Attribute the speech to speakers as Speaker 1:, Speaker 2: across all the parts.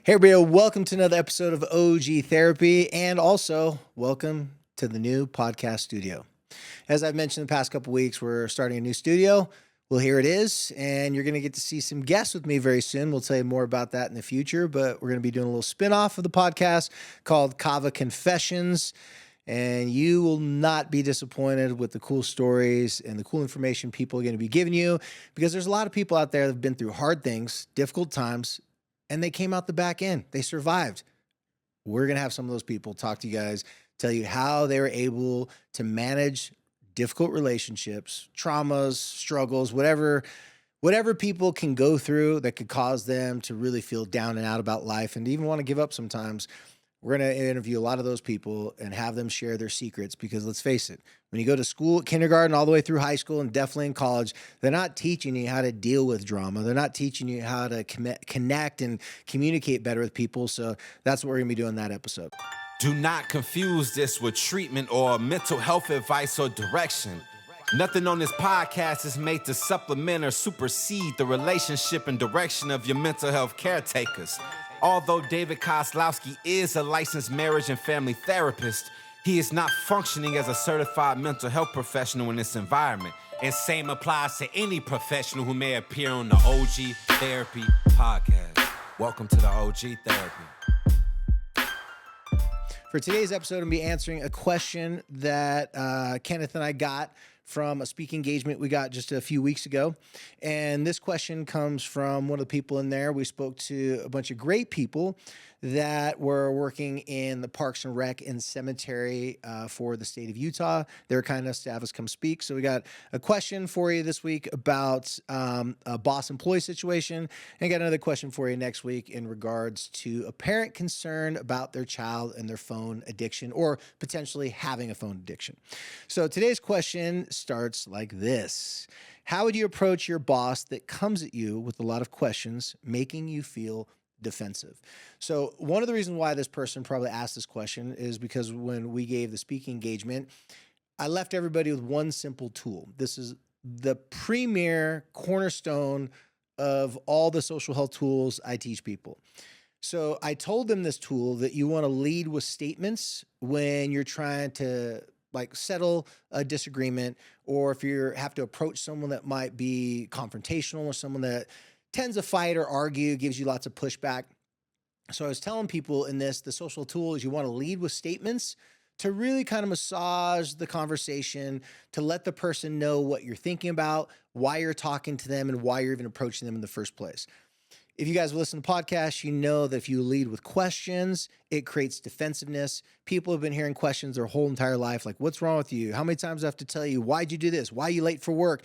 Speaker 1: Hey, everybody, welcome to another episode of OG Therapy, and also welcome to the new podcast studio. As I've mentioned the past couple weeks, we're starting a new studio. Well, here it is, and you're going to get to see some guests with me very soon. We'll tell you more about that in the future, but we're going to be doing a little spin-off of the podcast called Kava Confessions, and you will not be disappointed with the cool stories and the cool information people are going to be giving you, because there's a lot of people out there that have been through hard things, difficult times, and they came out the back end. They survived. We're going to have some of those people talk to you guys, tell you how they were able to manage difficult relationships, traumas, struggles, whatever people can go through that could cause them to really feel down and out about life and even want to give up sometimes. We're going to interview a lot of those people and have them share their secrets, because let's face it, when you go to school, kindergarten, all the way through high school and definitely in college, they're not teaching you how to deal with drama. They're not teaching you how to connect and communicate better with people. So that's what we're going to be doing in that episode.
Speaker 2: Do not confuse this with treatment or mental health advice or direction. Nothing on this podcast is made to supplement or supersede the relationship and direction of your mental health caretakers. Although David Kozlowski is a licensed marriage and family therapist, he is not functioning as a certified mental health professional in this environment. And same applies to any professional who may appear on the OG Therapy podcast. Welcome to the OG Therapy.
Speaker 1: For today's episode, I'm going to be answering a question that Kenneth and I got from a speaking engagement we got just a few weeks ago. And this question comes from one of the people in there. We spoke to a bunch of great people that were working in the Parks and Rec and Cemetery for the state of Utah. They were kind enough to have us come speak. So we got a question for you this week about a boss-employee situation, and got another question for you next week in regards to a parent concerned about their child and their phone addiction, or potentially having a phone addiction. So today's question starts like this. How would you approach your boss that comes at you with a lot of questions, making you feel defensive? So one of the reasons why this person probably asked this question is because when we gave the speaking engagement, I left everybody with one simple tool. This is the premier cornerstone of all the social health tools I teach people. So I told them this tool that you want to lead with statements when you're trying to settle a disagreement, or if you have to approach someone that might be confrontational, or someone that tends to fight or argue, gives you lots of pushback. So I was telling people in this, the social tool is you want to lead with statements to really kind of massage the conversation, to let the person know what you're thinking about, why you're talking to them, and why you're even approaching them in the first place. If you guys listen to podcasts, you know that if you lead with questions, it creates defensiveness. People have been hearing questions their whole entire life, like, what's wrong with you? How many times do I have to tell you? Why'd you do this? Why are you late for work?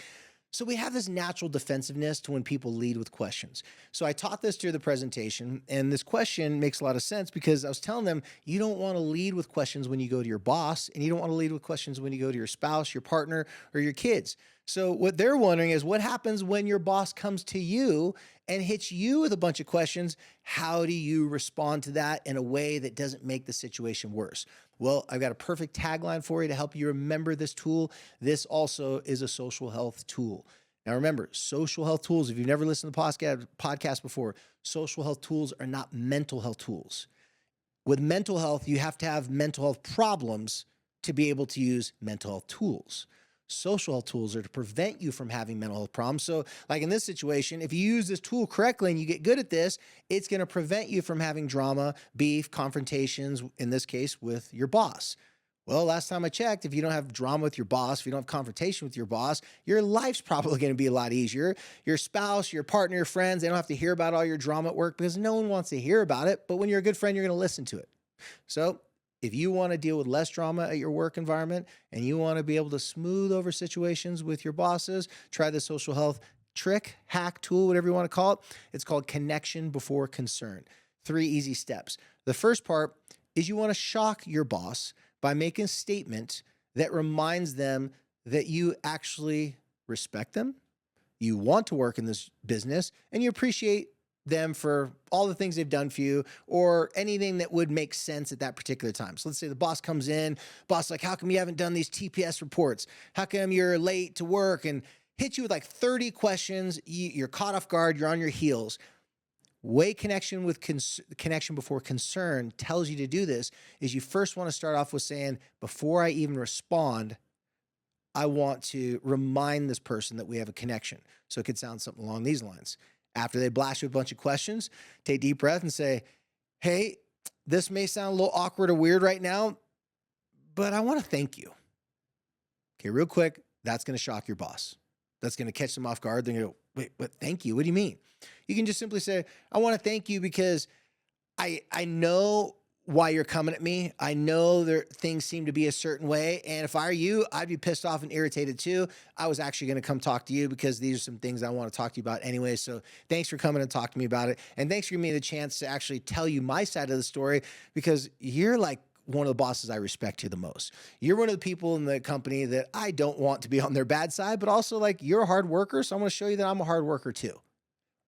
Speaker 1: So we have this natural defensiveness to when people lead with questions. So I taught this during the presentation, and this question makes a lot of sense because I was telling them, you don't want to lead with questions when you go to your boss, and you don't want to lead with questions when you go to your spouse, your partner, or your kids. So what they're wondering is, what happens when your boss comes to you and hits you with a bunch of questions? How do you respond to that in a way that doesn't make the situation worse? Well, I've got a perfect tagline for you to help you remember this tool. This also is a social health tool. Now remember, social health tools, if you've never listened to the podcast before, social health tools are not mental health tools. With mental health, you have to have mental health problems to be able to use mental health tools. Social health tools are to prevent you from having mental health problems. So like in this situation, if you use this tool correctly and you get good at this, it's going to prevent you from having drama, beef, confrontations, in this case with your boss. Well, last time I checked, if you don't have drama with your boss, if you don't have confrontation with your boss, your life's probably going to be a lot easier. Your spouse, your partner, your friends, they don't have to hear about all your drama at work, because no one wants to hear about it. But when you're a good friend, you're going to listen to it. So if you want to deal with less drama at your work environment, and you want to be able to smooth over situations with your bosses, try the social health trick, hack, tool, whatever you want to call it. It's called connection before concern. 3 easy steps. The first part is you want to shock your boss by making a statement that reminds them that you actually respect them, you want to work in this business, and you appreciate them for all the things they've done for you, or anything that would make sense at that particular time. So let's say the boss comes in, boss like, how come you haven't done these TPS reports? How come you're late to work? And hit you with like 30 questions. You're caught off guard. You're on your heels. way connection before concern tells you to do this is you first want to start off with saying, before I even respond, I want to remind this person that we have a connection. So it could sound something along these lines. After they blast you with a bunch of questions, take a deep breath and say, hey, this may sound a little awkward or weird right now, but I want to thank you. Okay, real quick, that's going to shock your boss. That's going to catch them off guard. They're going to go, wait, what? Thank you? What do you mean? You can just simply say, I want to thank you because I know why you're coming at me. I know things seem to be a certain way. And if I were you, I'd be pissed off and irritated too. I was actually going to come talk to you because these are some things I want to talk to you about anyway. So thanks for coming and talking to me about it. And thanks for giving me the chance to actually tell you my side of the story, because you're like one of the bosses I respect you the most. You're one of the people in the company that I don't want to be on their bad side, but also like you're a hard worker. So I'm going to show you that I'm a hard worker too.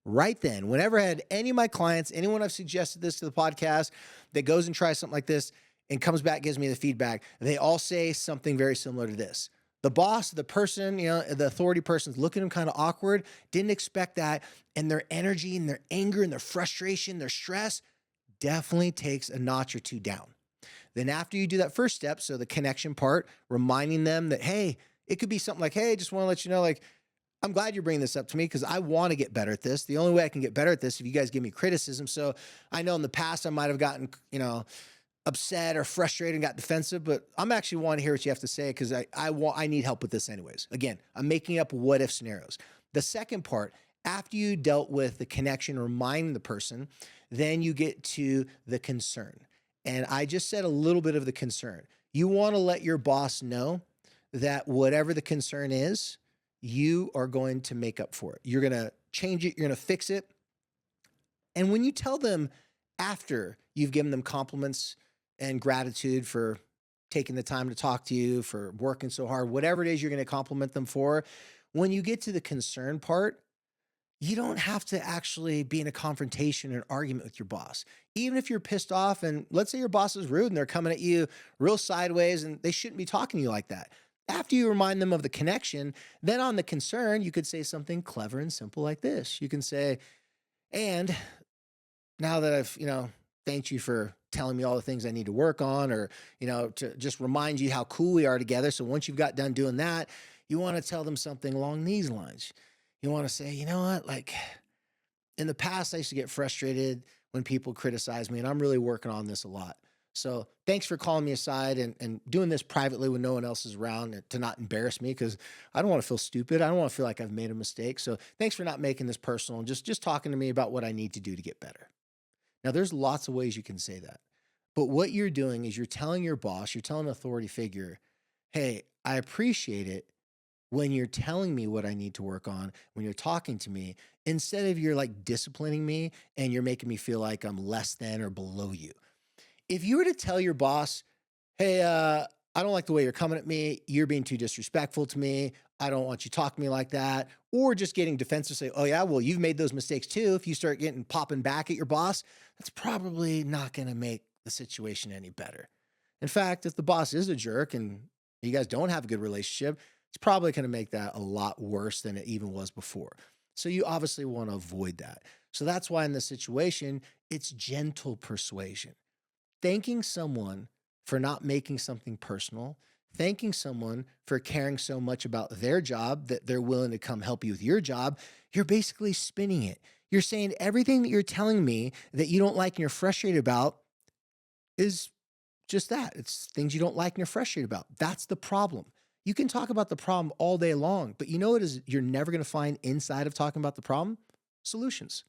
Speaker 1: Right then, whenever I had any of my clients, anyone I've suggested this to the podcast that goes and tries something like this and comes back, gives me the feedback, they all say something very similar to this. The boss, the person, the authority person's looking at them kind of awkward, didn't expect that. And their energy and their anger and their frustration, their stress definitely takes a notch or two down. Then after you do that first step, so the connection part, reminding them that, hey, it could be something like, hey, just want to let you know, like, I'm glad you're bringing this up to me because I want to get better at this. The only way I can get better at this is if you guys give me criticism. So I know in the past I might have gotten, upset or frustrated and got defensive, but I'm actually wanting to hear what you have to say because I need help with this anyways. Again, I'm making up what if scenarios. The second part, after you dealt with the connection, reminding the person, then you get to the concern. And I just said a little bit of the concern. You want to let your boss know that whatever the concern is, you are going to make up for it. You're going to change it. You're going to fix it. And when you tell them after you've given them compliments and gratitude for taking the time to talk to you, for working so hard, whatever it is you're going to compliment them for, when you get to the concern part, you don't have to actually be in a confrontation or an argument with your boss. Even if you're pissed off and let's say your boss is rude and they're coming at you real sideways and they shouldn't be talking to you like that. After you remind them of the connection, then on the concern, you could say something clever and simple like this. You can say, and now that I've, thanked you for telling me all the things I need to work on, or, to just remind you how cool we are together. So once you've got done doing that, you want to tell them something along these lines. You want to say, you know what, like in the past, I used to get frustrated when people criticize me, and I'm really working on this a lot. So thanks for calling me aside and doing this privately when no one else is around to not embarrass me, because I don't want to feel stupid. I don't want to feel like I've made a mistake. So thanks for not making this personal and just talking to me about what I need to do to get better. Now, there's lots of ways you can say that. But what you're doing is you're telling your boss, you're telling an authority figure, hey, I appreciate it when you're telling me what I need to work on, when you're talking to me, instead of you're like disciplining me and you're making me feel like I'm less than or below you. If you were to tell your boss, hey, I don't like the way you're coming at me. You're being too disrespectful to me. I don't want you talking to me like that. Or just getting defensive, say, oh yeah, well, you've made those mistakes too. If you start getting popping back at your boss, that's probably not going to make the situation any better. In fact, if the boss is a jerk and you guys don't have a good relationship, it's probably going to make that a lot worse than it even was before. So you obviously want to avoid that. So that's why in this situation, it's gentle persuasion. Thanking someone for not making something personal, thanking someone for caring so much about their job that they're willing to come help you with your job, you're basically spinning it. You're saying everything that you're telling me that you don't like and you're frustrated about is just that. It's things you don't like and you're frustrated about. That's the problem. You can talk about the problem all day long, but you know what is you're never going to find inside of talking about the problem? Solutions.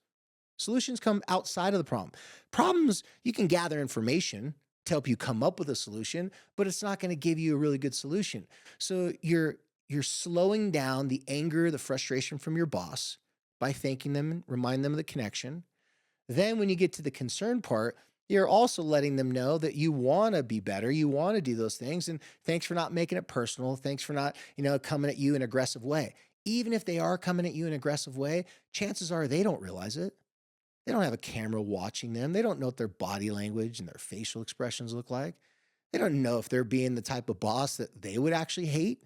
Speaker 1: Solutions come outside of the problem. Problems, you can gather information to help you come up with a solution, but it's not going to give you a really good solution. So you're slowing down the anger, the frustration from your boss by thanking them and remind them of the connection. Then when you get to the concern part, you're also letting them know that you want to be better. You want to do those things. And thanks for not making it personal. Thanks for not, coming at you in an aggressive way. Even if they are coming at you in an aggressive way, chances are they don't realize it. They don't have a camera watching them. They don't know what their body language and their facial expressions look like. They don't know if they're being the type of boss that they would actually hate.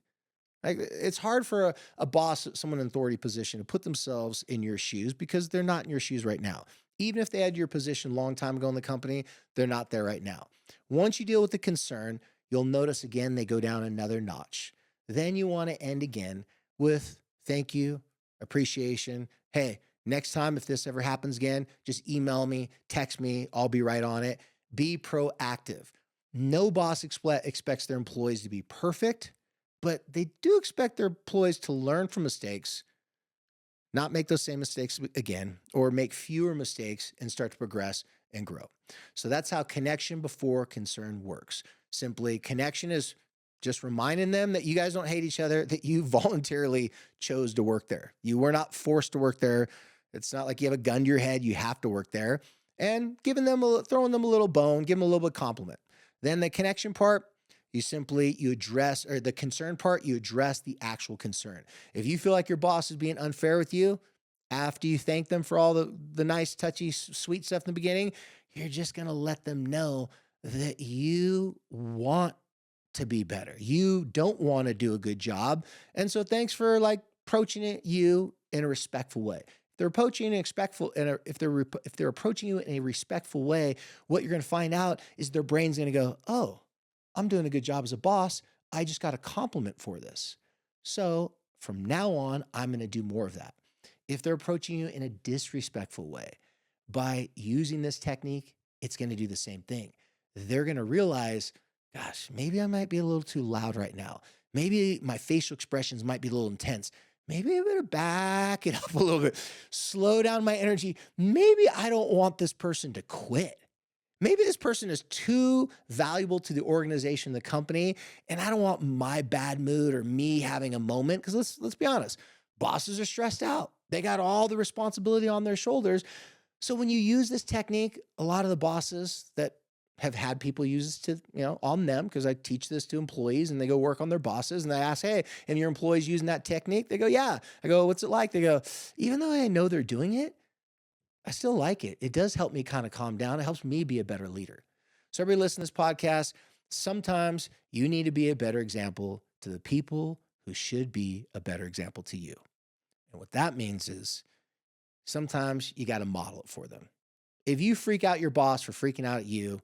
Speaker 1: Like, it's hard for a boss, someone in authority position, to put themselves in your shoes because they're not in your shoes right now. Even if they had your position a long time ago in the company, they're not there right now. Once you deal with the concern, you'll notice again they go down another notch. Then you want to end again with thank you, appreciation. Hey, next time if this ever happens again, just email me, text me, I'll be right on it. Be proactive. No boss expects their employees to be perfect, but they do expect their employees to learn from mistakes, not make those same mistakes again, or make fewer mistakes and start to progress and grow. So that's how connection before concern works. Simply, connection is just reminding them that you guys don't hate each other, that you voluntarily chose to work there. You were not forced to work there. It's not like you have a gun to your head, you have to work there. And throwing them a little bone, give them a little bit of compliment. Then the connection part, you address, or the concern part, you address the actual concern. If you feel like your boss is being unfair with you, after you thank them for all the nice, touchy, sweet stuff in the beginning, you're just going to let them know that you want to be better. You don't want to do a good job. And so thanks for approaching you in a respectful way. If they're approaching if they're approaching you in a respectful way, what you're going to find out is their brain's going to go, "Oh, I'm doing a good job as a boss. I just got a compliment for this. So from now on, I'm going to do more of that." If they're approaching you in a disrespectful way, by using this technique, it's going to do the same thing. They're going to realize, gosh, maybe I might be a little too loud right now. Maybe my facial expressions might be a little intense. Maybe I better back it up a little bit, slow down my energy. Maybe I don't want this person to quit. Maybe this person is too valuable to the organization, the company, and I don't want my bad mood or me having a moment. Because let's be honest, bosses are stressed out. They got all the responsibility on their shoulders. So when you use this technique, a lot of the bosses that have had people use this on them, because I teach this to employees and they go work on their bosses and they ask, "Hey, and your employees using that technique?" They go, "Yeah." I go, "What's it like?" They go, "Even though I know they're doing it, I still like it. It does help me kind of calm down. It helps me be a better leader." So everybody listen to this podcast. Sometimes you need to be a better example to the people who should be a better example to you. And what that means is sometimes you got to model it for them. If you freak out your boss for freaking out at you,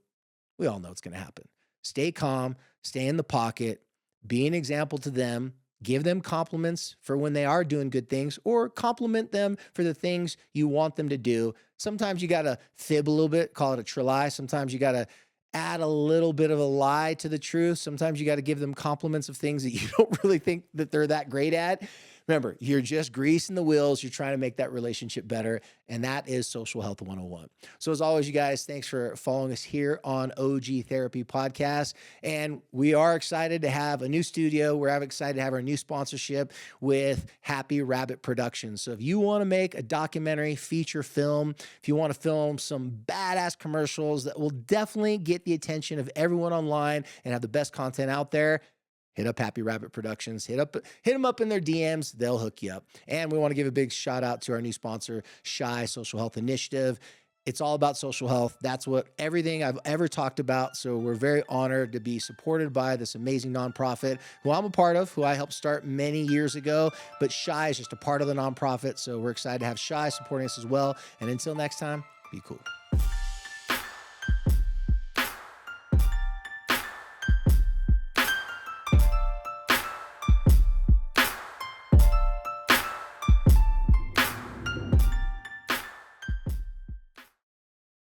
Speaker 1: we all know it's going to happen. Stay calm, stay in the pocket, be an example to them, give them compliments for when they are doing good things, or compliment them for the things you want them to do. Sometimes you got to fib a little bit, call it a try. Sometimes you got to add a little bit of a lie to the truth. Sometimes you got to give them compliments of things that you don't really think that they're that great at. Remember, you're just greasing the wheels. You're trying to make that relationship better. And that is Social Health 101. So as always, you guys, thanks for following us here on OG Therapy Podcast. And we are excited to have a new studio. We're excited to have our new sponsorship with Happy Rabbit Productions. So if you want to make a documentary, feature film, if you want to film some badass commercials that will definitely get the attention of everyone online and have the best content out there, hit up Happy Rabbit Productions. Hit them up in their DMs. They'll hook you up. And we want to give a big shout out to our new sponsor, Shy Social Health Initiative. It's all about social health. That's what everything I've ever talked about. So we're very honored to be supported by this amazing nonprofit who I'm a part of, who I helped start many years ago. But Shy is just a part of the nonprofit. So we're excited to have Shy supporting us as well. And until next time, be cool.